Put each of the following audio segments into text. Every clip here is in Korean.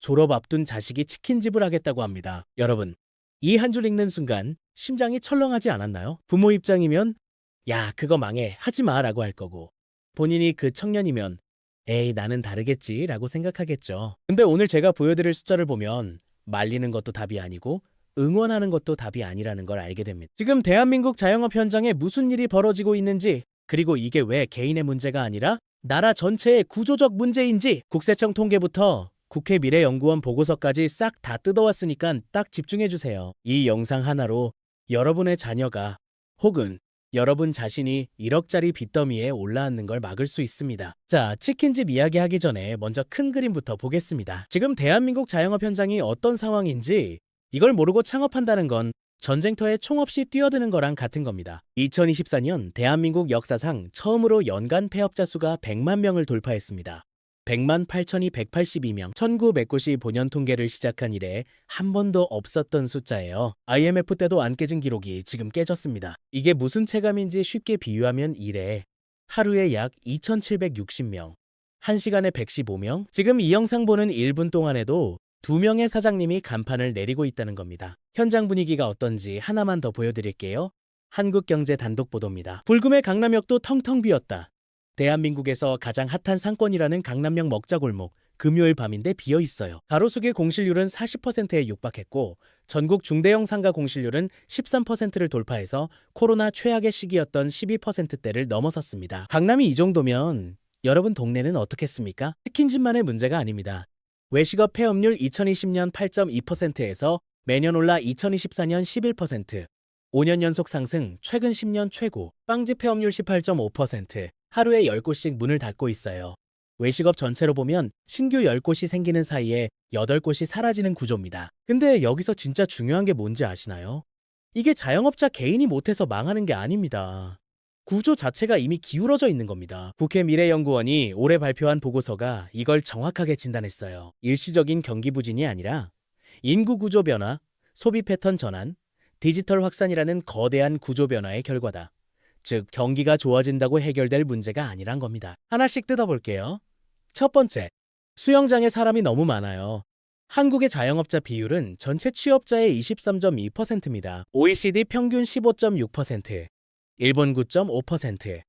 졸업 앞둔 자식이 치킨집을 하겠다고 합니다. 여러분, 이 한 줄 읽는 순간 심장이 철렁하지 않았나요? 부모 입장이면 야, 그거 망해. 하지 마 라고 할 거고, 본인이 그 청년이면 에이, 나는 다르겠지 라고 생각하겠죠. 근데 오늘 제가 보여드릴 숫자를 보면 말리는 것도 답이 아니고 응원하는 것도 답이 아니라는 걸 알게 됩니다. 지금 대한민국 자영업 현장에 무슨 일이 벌어지고 있는지, 그리고 이게 왜 개인의 문제가 아니라 나라 전체의 구조적 문제인지 국세청 통계부터 국회 미래연구원 보고서까지 싹 다 뜯어왔으니까 딱 집중해주세요. 이 영상 하나로 여러분의 자녀가 혹은 여러분 자신이 1억짜리 빚더미에 올라앉는 걸 막을 수 있습니다. 자, 치킨집 이야기하기 전에 먼저 큰 그림부터 보겠습니다. 지금 대한민국 자영업 현장이 어떤 상황인지 이걸 모르고 창업한다는 건 전쟁터에 총 없이 뛰어드는 거랑 같은 겁니다. 2024년 대한민국 역사상 처음으로 연간 폐업자 수가 100만 명을 돌파했습니다. 100만 8,282명, 1995년 통계를 시작한 이래 한 번도 없었던 숫자예요. IMF 때도 안 깨진 기록이 지금 깨졌습니다. 이게 무슨 체감인지 쉽게 비유하면 이래. 하루에 약 2,760명, 1시간에 115명, 지금 이 영상 보는 1분 동안에도 2명의 사장님이 간판을 내리고 있다는 겁니다. 현장 분위기가 어떤지 하나만 더 보여드릴게요. 한국경제 단독 보도입니다. 불금의 강남역도 텅텅 비었다. 대한민국에서 가장 핫한 상권이라는 강남역 먹자골목, 금요일 밤인데 비어있어요. 가로수길 공실률은 40%에 육박했고 전국 중대형 상가 공실률은 13%를 돌파해서 코로나 최악의 시기였던 12%대를 넘어섰습니다. 강남이 이 정도면 여러분 동네는 어떻겠습니까? 치킨집만의 문제가 아닙니다. 외식업 폐업률 2020년 8.2%에서 매년 올라 2024년 11%, 5년 연속 상승, 최근 10년 최고. 빵집 폐업률 18.5%, 하루에 10곳씩 문을 닫고 있어요. 외식업 전체로 보면 신규 10곳이 생기는 사이에 8곳이 사라지는 구조입니다. 근데 여기서 진짜 중요한 게 뭔지 아시나요? 이게 자영업자 개인이 못해서 망하는 게 아닙니다. 구조 자체가 이미 기울어져 있는 겁니다. 국회 미래연구원이 올해 발표한 보고서가 이걸 정확하게 진단했어요. 일시적인 경기 부진이 아니라 인구 구조 변화, 소비 패턴 전환, 디지털 확산이라는 거대한 구조 변화의 결과다. 즉, 경기가 좋아진다고 해결될 문제가 아니란 겁니다. 하나씩 뜯어볼게요. 첫 번째, 수영장에 사람이 너무 많아요. 한국의 자영업자 비율은 전체 취업자의 23.2%입니다. OECD 평균 15.6%, 일본 9.5%,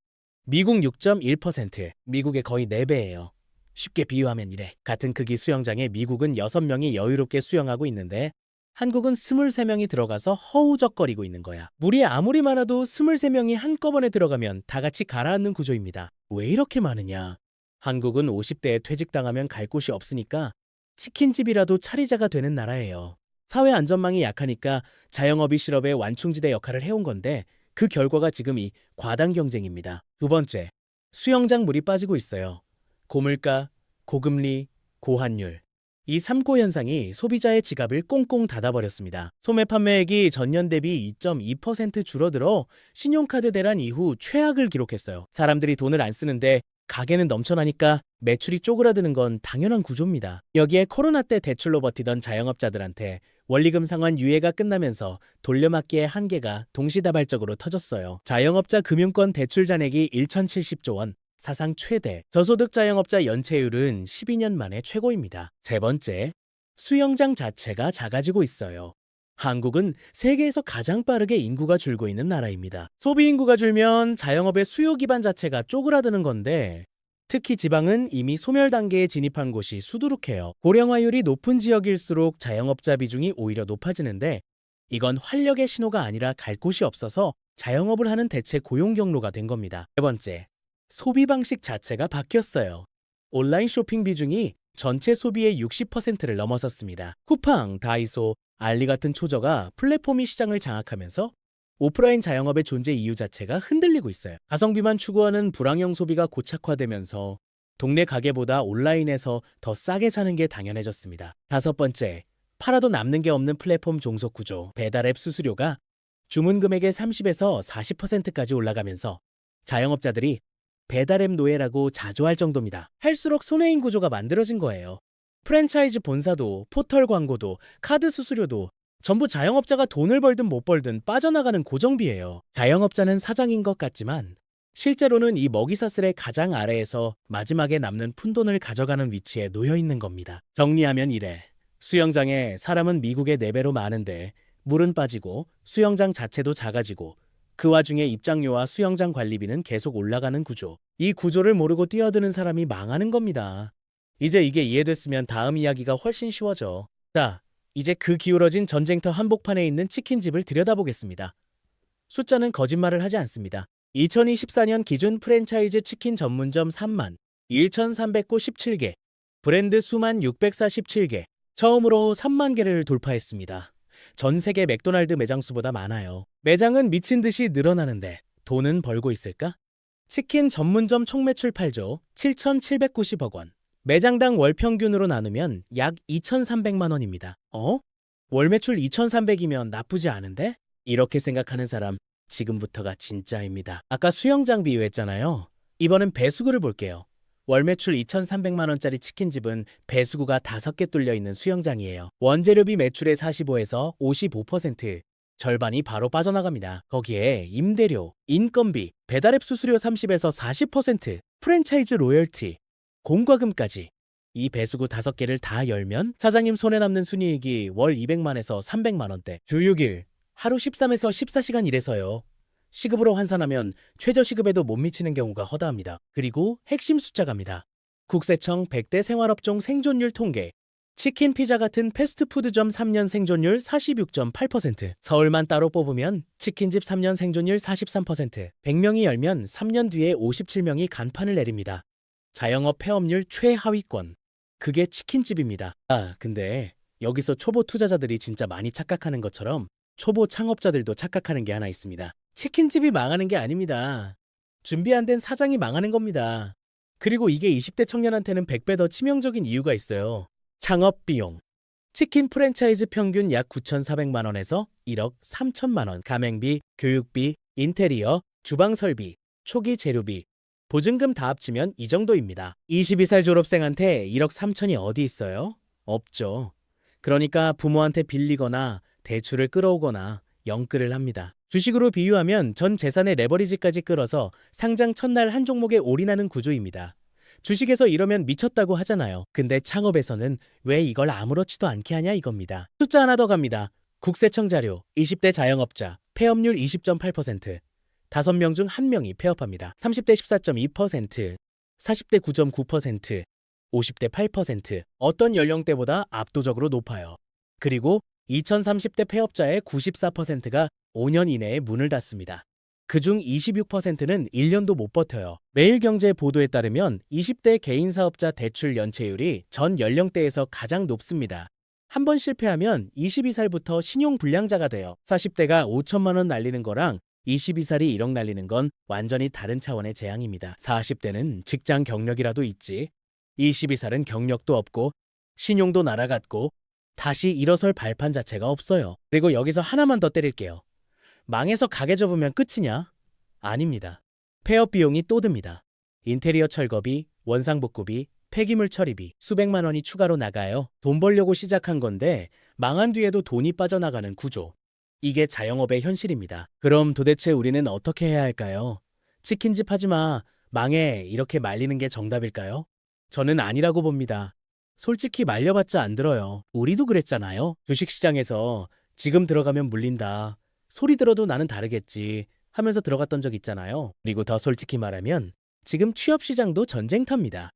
미국 6.1%, 미국의 거의 4배예요. 쉽게 비유하면 이래. 같은 크기 수영장에 미국은 6명이 여유롭게 수영하고 있는데 한국은 23명이 들어가서 허우적거리고 있는 거야. 물이 아무리 많아도 23명이 한꺼번에 들어가면 다 같이 가라앉는 구조입니다. 왜 이렇게 많으냐? 한국은 50대에 퇴직당하면 갈 곳이 없으니까 치킨집이라도 차리자가 되는 나라예요. 사회 안전망이 약하니까 자영업이 실업의 완충지대 역할을 해온 건데 그 결과가 지금 이 과당 경쟁입니다. 두 번째, 수영장 물이 빠지고 있어요. 고물가, 고금리, 고환율. 이 3고 현상이 소비자의 지갑을 꽁꽁 닫아버렸습니다. 소매 판매액이 전년 대비 2.2% 줄어들어 신용카드 대란 이후 최악을 기록했어요. 사람들이 돈을 안 쓰는데 가게는 넘쳐나니까 매출이 쪼그라드는 건 당연한 구조입니다. 여기에 코로나 때 대출로 버티던 자영업자들한테 원리금 상환 유예가 끝나면서 돌려막기의 한계가 동시다발적으로 터졌어요. 자영업자 금융권 대출 잔액이 1,070조 원, 사상 최대. 저소득 자영업자 연체율은 12년 만에 최고입니다. 세 번째, 수영장 자체가 작아지고 있어요. 한국은 세계에서 가장 빠르게 인구가 줄고 있는 나라입니다. 소비 인구가 줄면 자영업의 수요 기반 자체가 쪼그라드는 건데 특히 지방은 이미 소멸 단계에 진입한 곳이 수두룩해요. 고령화율이 높은 지역일수록 자영업자 비중이 오히려 높아지는데 이건 활력의 신호가 아니라 갈 곳이 없어서 자영업을 하는 대체 고용 경로가 된 겁니다. 세 번째, 소비 방식 자체가 바뀌었어요. 온라인 쇼핑 비중이 전체 소비의 60%를 넘어섰습니다. 쿠팡, 다이소, 알리 같은 초저가 플랫폼이 시장을 장악하면서 오프라인 자영업의 존재 이유 자체가 흔들리고 있어요. 가성비만 추구하는 불황형 소비가 고착화되면서 동네 가게보다 온라인에서 더 싸게 사는 게 당연해졌습니다. 다섯 번째, 팔아도 남는 게 없는 플랫폼 종속 구조. 배달앱 수수료가 주문 금액의 30에서 40%까지 올라가면서 자영업자들이 배달앱 노예라고 자조할 정도입니다. 할수록 손해인 구조가 만들어진 거예요. 프랜차이즈 본사도, 포털 광고도, 카드 수수료도 전부 자영업자가 돈을 벌든 못 벌든 빠져나가는 고정비예요. 자영업자는 사장인 것 같지만 실제로는 이 먹이사슬의 가장 아래에서 마지막에 남는 푼돈을 가져가는 위치에 놓여 있는 겁니다. 정리하면 이래. 수영장에 사람은 미국의 4배로 많은데 물은 빠지고 수영장 자체도 작아지고 그 와중에 입장료와 수영장 관리비는 계속 올라가는 구조. 이 구조를 모르고 뛰어드는 사람이 망하는 겁니다. 이제 이게 이해됐으면 다음 이야기가 훨씬 쉬워져. 자, 이제 그 기울어진 전쟁터 한복판에 있는 치킨집을 들여다보겠습니다. 숫자는 거짓말을 하지 않습니다. 2024년 기준 프랜차이즈 치킨 전문점 3만 1,397개, 브랜드 수만 647개, 처음으로 3만 개를 돌파했습니다. 전 세계 맥도날드 매장 수보다 많아요. 매장은 미친 듯이 늘어나는데 돈은 벌고 있을까? 치킨 전문점 총 매출 8조 7,790억 원. 매장당 월 평균으로 나누면 약 2,300만 원입니다. 월 매출 2,300이면 나쁘지 않은데? 이렇게 생각하는 사람 지금부터가 진짜입니다. 아까 수영장 비유했잖아요. 이번엔 배수구를 볼게요. 월 매출 2,300만 원짜리 치킨집은 배수구가 5개 뚫려 있는 수영장이에요. 원재료비 매출의 45에서 55%, 절반이 바로 빠져나갑니다. 거기에 임대료, 인건비, 배달앱 수수료 30에서 40%, 프랜차이즈 로열티, 공과금까지. 이 배수구 5개를 다 열면 사장님 손에 남는 순이익이 월 200만에서 300만 원대. 주 6일, 하루 13에서 14시간 일해서요. 시급으로 환산하면 최저시급에도 못 미치는 경우가 허다합니다. 그리고 핵심 숫자갑니다. 국세청 100대 생활업종 생존율 통계. 치킨 피자 같은 패스트푸드점 3년 생존율 46.8%. 서울만 따로 뽑으면 치킨집 3년 생존율 43%. 100명이 열면 3년 뒤에 57명이 간판을 내립니다. 자영업 폐업률 최하위권. 그게 치킨집입니다. 근데 여기서 초보 투자자들이 진짜 많이 착각하는 것처럼 초보 창업자들도 착각하는 게 하나 있습니다. 치킨집이 망하는 게 아닙니다. 준비 안 된 사장이 망하는 겁니다. 그리고 이게 20대 청년한테는 100배 더 치명적인 이유가 있어요. 창업 비용. 치킨 프랜차이즈 평균 약 9,400만 원에서 1억 3천만 원. 가맹비, 교육비, 인테리어, 주방 설비, 초기 재료비, 보증금 다 합치면 이 정도입니다. 22살 졸업생한테 1억 3천이 어디 있어요? 없죠. 그러니까 부모한테 빌리거나 대출을 끌어오거나 영끌을 합니다. 주식으로 비유하면 전 재산의 레버리지까지 끌어서 상장 첫날 한 종목에 올인하는 구조입니다. 주식에서 이러면 미쳤다고 하잖아요. 근데 창업에서는 왜 이걸 아무렇지도 않게 하냐 이겁니다. 숫자 하나 더 갑니다. 국세청 자료, 20대 자영업자, 폐업률 20.8%, 5명 중 1명이 폐업합니다. 30대 14.2%, 40대 9.9%, 50대 8%, 어떤 연령대보다 압도적으로 높아요. 그리고 2030대 폐업자의 94%가 5년 이내에 문을 닫습니다. 그중 26%는 1년도 못 버텨요. 매일경제 보도에 따르면 20대 개인사업자 대출 연체율이 전 연령대에서 가장 높습니다. 한 번 실패하면 22살부터 신용불량자가 돼요. 40대가 5천만 원 날리는 거랑 22살이 1억 날리는 건 완전히 다른 차원의 재앙입니다. 40대는 직장 경력이라도 있지. 22살은 경력도 없고 신용도 날아갔고 다시 일어설 발판 자체가 없어요. 그리고 여기서 하나만 더 때릴게요. 망해서 가게 접으면 끝이냐? 아닙니다. 폐업 비용이 또 듭니다. 인테리어 철거비, 원상복구비, 폐기물 처리비, 수백만 원이 추가로 나가요. 돈 벌려고 시작한 건데 망한 뒤에도 돈이 빠져나가는 구조. 이게 자영업의 현실입니다. 그럼 도대체 우리는 어떻게 해야 할까요? 치킨집 하지 마, 망해 이렇게 말리는 게 정답일까요? 저는 아니라고 봅니다. 솔직히 말려봤자 안 들어요. 우리도 그랬잖아요. 주식시장에서 지금 들어가면 물린다. 소리 들어도 나는 다르겠지 하면서 들어갔던 적 있잖아요. 그리고 더 솔직히 말하면 지금 취업시장도 전쟁터입니다.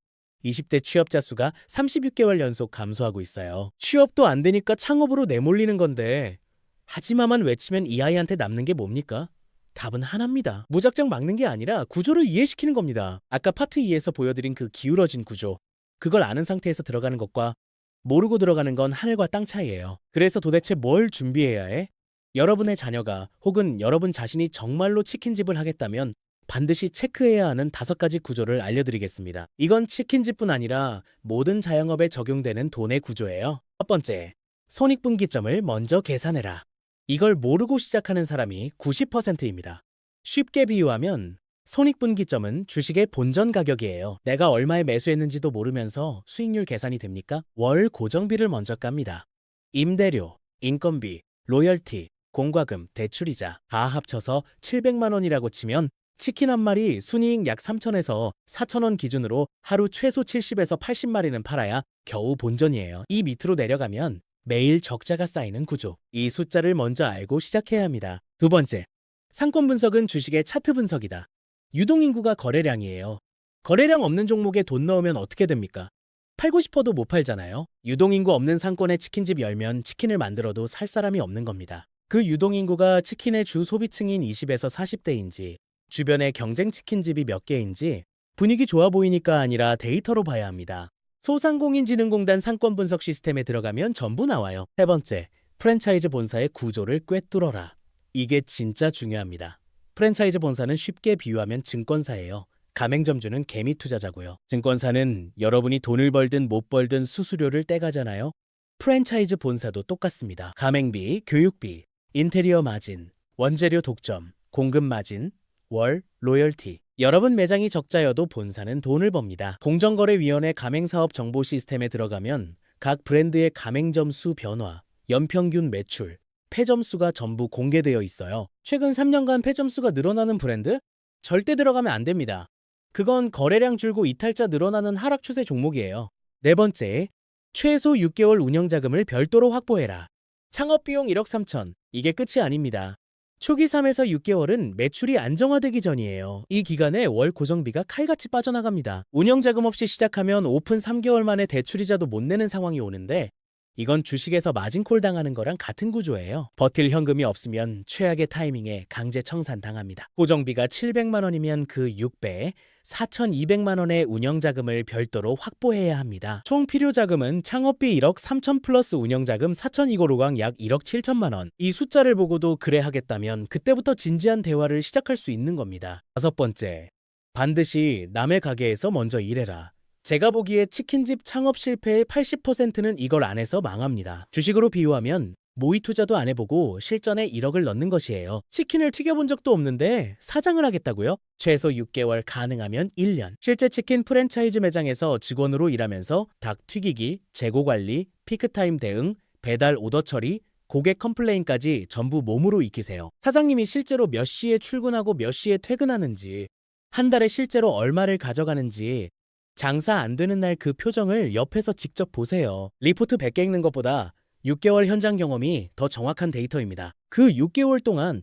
20대 취업자 수가 36개월 연속 감소하고 있어요. 취업도 안 되니까 창업으로 내몰리는 건데 하지마만 외치면 이 아이한테 남는 게 뭡니까? 답은 하나입니다. 무작정 막는 게 아니라 구조를 이해시키는 겁니다. 아까 파트 2에서 보여드린 그 기울어진 구조. 그걸 아는 상태에서 들어가는 것과 모르고 들어가는 건 하늘과 땅 차이예요. 그래서 도대체 뭘 준비해야 해? 여러분의 자녀가 혹은 여러분 자신이 정말로 치킨집을 하겠다면 반드시 체크해야 하는 5가지 구조를 알려드리겠습니다. 이건 치킨집뿐 아니라 모든 자영업에 적용되는 돈의 구조예요. 첫 번째, 손익분기점을 먼저 계산해라. 이걸 모르고 시작하는 사람이 90%입니다. 쉽게 비유하면 손익분기점은 주식의 본전 가격이에요. 내가 얼마에 매수했는지도 모르면서 수익률 계산이 됩니까? 월 고정비를 먼저 깝니다. 임대료, 인건비, 로열티, 공과금, 대출이자 다 합쳐서 700만 원이라고 치면 치킨 한 마리 순이익 약 3천에서 4천원 기준으로 하루 최소 70에서 80마리는 팔아야 겨우 본전이에요. 이 밑으로 내려가면 매일 적자가 쌓이는 구조. 이 숫자를 먼저 알고 시작해야 합니다. 두 번째, 상권 분석은 주식의 차트 분석이다. 유동인구가 거래량이에요. 거래량 없는 종목에 돈 넣으면 어떻게 됩니까? 팔고 싶어도 못 팔잖아요. 유동인구 없는 상권에 치킨집 열면 치킨을 만들어도 살 사람이 없는 겁니다. 그 유동인구가 치킨의 주 소비층인 20에서 40대인지, 주변에 경쟁 치킨집이 몇 개인지 분위기 좋아 보이니까 아니라 데이터로 봐야 합니다. 소상공인진흥공단 상권 분석 시스템에 들어가면 전부 나와요. 세 번째, 프랜차이즈 본사의 구조를 꿰뚫어라. 이게 진짜 중요합니다. 프랜차이즈 본사는 쉽게 비유하면 증권사예요. 가맹점주는 개미 투자자고요. 증권사는 여러분이 돈을 벌든 못 벌든 수수료를 떼가잖아요. 프랜차이즈 본사도 똑같습니다. 가맹비, 교육비, 인테리어 마진, 원재료 독점, 공급 마진, 월, 로열티. 여러분 매장이 적자여도 본사는 돈을 법니다. 공정거래위원회 가맹사업 정보 시스템에 들어가면 각 브랜드의 가맹점 수 변화, 연평균 매출, 폐점 수가 전부 공개되어 있어요. 최근 3년간 폐점 수가 늘어나는 브랜드? 절대 들어가면 안 됩니다. 그건 거래량 줄고 이탈자 늘어나는 하락 추세 종목이에요. 네 번째, 최소 6개월 운영자금을 별도로 확보해라. 창업비용 1억 3천. 이게 끝이 아닙니다. 초기 3에서 6개월은 매출이 안정화되기 전이에요. 이 기간에 월 고정비가 칼같이 빠져나갑니다. 운영자금 없이 시작하면 오픈 3개월 만에 대출이자도 못 내는 상황이 오는데 이건 주식에서 마진콜 당하는 거랑 같은 구조예요. 버틸 현금이 없으면 최악의 타이밍에 강제 청산당합니다. 고정비가 700만 원이면 그 6배, 4,200만 원의 운영자금을 별도로 확보해야 합니다. 총 필요자금은 창업비 1억 3천 플러스 운영자금 4,255강 약 1억 7천만 원. 이 숫자를 보고도 그래 하겠다면 그때부터 진지한 대화를 시작할 수 있는 겁니다. 다섯 번째, 반드시 남의 가게에서 먼저 일해라. 제가 보기에 치킨집 창업 실패의 80%는 이걸 안 해서 망합니다. 주식으로 비유하면 모의 투자도 안 해보고 실전에 1억을 넣는 것이에요. 치킨을 튀겨본 적도 없는데 사장을 하겠다고요? 최소 6개월, 가능하면 1년. 실제 치킨 프랜차이즈 매장에서 직원으로 일하면서 닭 튀기기, 재고 관리, 피크타임 대응, 배달 오더 처리, 고객 컴플레인까지 전부 몸으로 익히세요. 사장님이 실제로 몇 시에 출근하고 몇 시에 퇴근하는지, 한 달에 실제로 얼마를 가져가는지, 장사 안 되는 날 그 표정을 옆에서 직접 보세요. 리포트 100개 읽는 것보다 6개월 현장 경험이 더 정확한 데이터입니다. 그 6개월 동안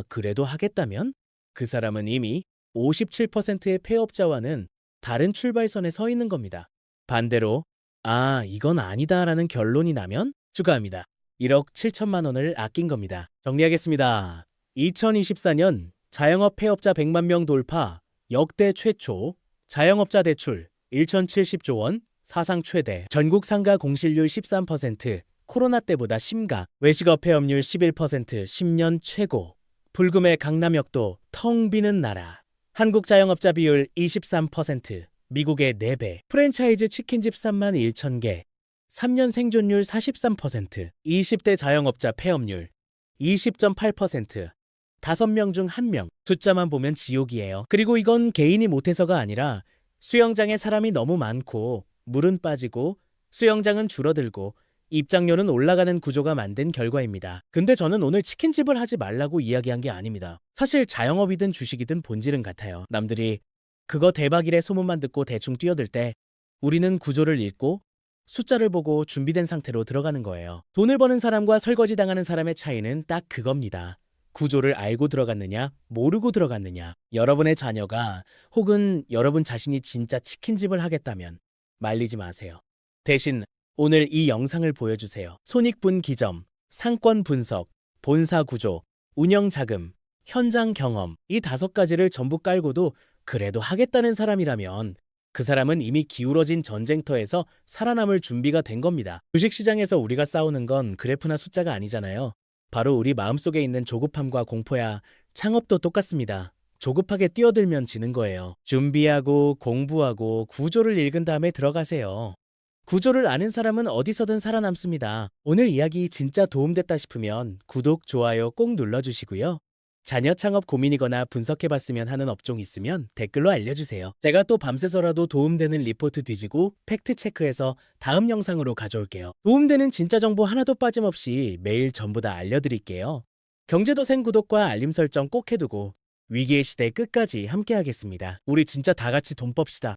그래도 하겠다면? 그 사람은 이미 57%의 폐업자와는 다른 출발선에 서 있는 겁니다. 반대로 이건 아니다라는 결론이 나면 추가합니다. 1억 7천만 원을 아낀 겁니다. 정리하겠습니다. 2024년 자영업 폐업자 100만 명 돌파, 역대 최초, 자영업자 대출 1,070조 원, 사상 최대, 전국 상가 공실률 13%, 코로나 때보다 심각, 외식업 폐업률 11%, 10년 최고, 불금의 강남역도 텅 비는 나라, 한국 자영업자 비율 23%, 미국의 4배, 프랜차이즈 치킨집 3만 1천 개, 3년 생존율 43%, 20대 자영업자 폐업률 20.8%, 5명 중 1명, 숫자만 보면 지옥이에요. 그리고 이건 개인이 못해서가 아니라 수영장에 사람이 너무 많고 물은 빠지고 수영장은 줄어들고 입장료는 올라가는 구조가 만든 결과입니다. 근데 저는 오늘 치킨집을 하지 말라고 이야기한 게 아닙니다. 사실 자영업이든 주식이든 본질은 같아요. 남들이 그거 대박이래 소문만 듣고 대충 뛰어들 때 우리는 구조를 읽고 숫자를 보고 준비된 상태로 들어가는 거예요. 돈을 버는 사람과 설거지 당하는 사람의 차이는 딱 그겁니다. 구조를 알고 들어갔느냐, 모르고 들어갔느냐. 여러분의 자녀가 혹은 여러분 자신이 진짜 치킨집을 하겠다면 말리지 마세요. 대신 오늘 이 영상을 보여주세요. 손익분기점, 상권 분석, 본사 구조, 운영 자금, 현장 경험 이 5가지를 전부 깔고도 그래도 하겠다는 사람이라면 그 사람은 이미 기울어진 전쟁터에서 살아남을 준비가 된 겁니다. 주식시장에서 우리가 싸우는 건 그래프나 숫자가 아니잖아요. 바로 우리 마음속에 있는 조급함과 공포야. 창업도 똑같습니다. 조급하게 뛰어들면 지는 거예요. 준비하고 공부하고 구조를 읽은 다음에 들어가세요. 구조를 아는 사람은 어디서든 살아남습니다. 오늘 이야기 진짜 도움됐다 싶으면 구독, 좋아요 꼭 눌러주시고요. 자녀 창업 고민이거나 분석해봤으면 하는 업종 있으면 댓글로 알려주세요. 제가 또 밤새서라도 도움되는 리포트 뒤지고 팩트체크해서 다음 영상으로 가져올게요. 도움되는 진짜 정보 하나도 빠짐없이 매일 전부 다 알려드릴게요. 경제도생 구독과 알림 설정 꼭 해두고 위기의 시대 끝까지 함께하겠습니다. 우리 진짜 다 같이 돈 빱시다.